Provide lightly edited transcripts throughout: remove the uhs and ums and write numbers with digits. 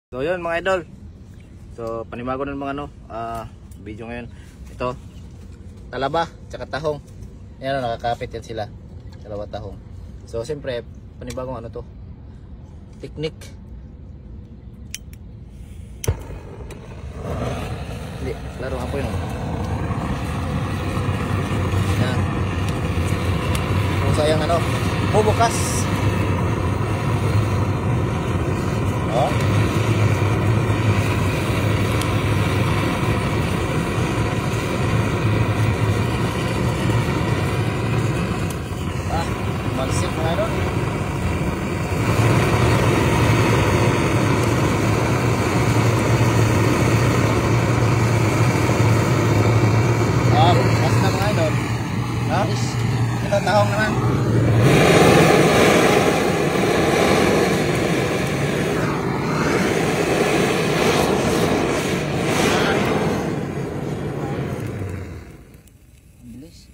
So yun mga idol. So panibago ng mga video ngayon. Ito talaba tsaka tahong. Yan nakakapit yan sila. Talaba tahong. So siyempre panibagong to. Technique. Hindi, laro nga po yun. Yan. Kung sayang bubukas. Oh. Malsik mga idol. Basta mga idol. Ito tahong naman.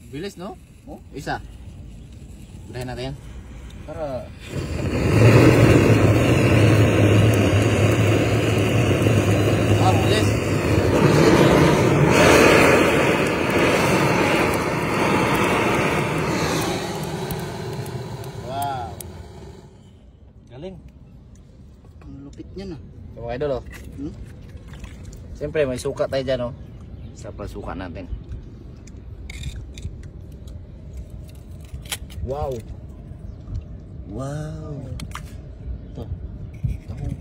Bilis no? Oh, isa. Udahin natin yan. Para bilis. Wow. Galing. Ang lupit niya na. So mga idol siyempre may suka tayo dyan sa pasuka natin. Wow. Wow. Ito. Tahong.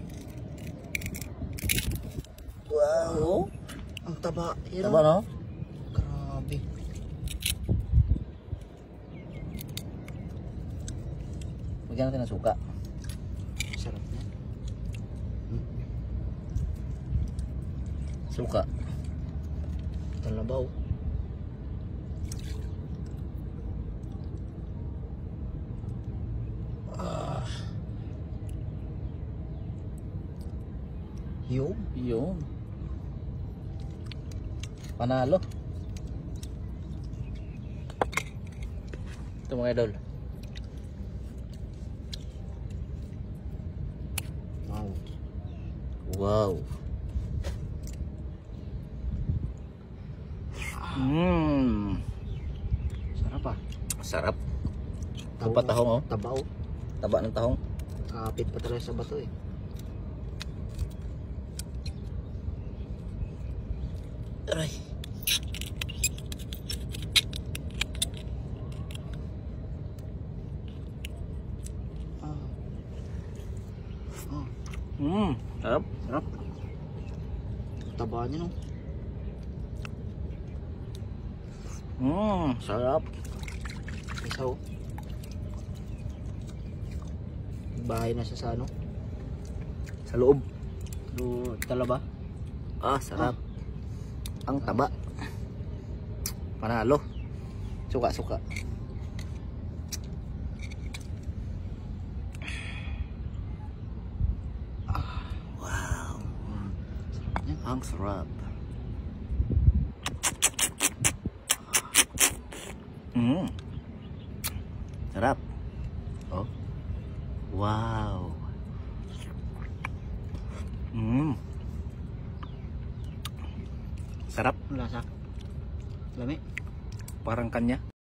Wow. Ang taba. Taba no? Grabe. Lagyan natin ng suka. Sarap na. Suka. Talabaw. Yun. Panalo. Ito mga idol. Wow. Sarap Sarap. Tahong Tabaw. Taba ng tahong. Kapit pa talaga sa bato Aray. Sarap. Taba niya sarap. Isaw. Bahay na siya sa sa loob. Talaba. Sarap. Ang taba. Panalo. Suka. Wow. Ang sarap. Sarap. Wow. Sarap. Lasa. Lami. Parang kanya.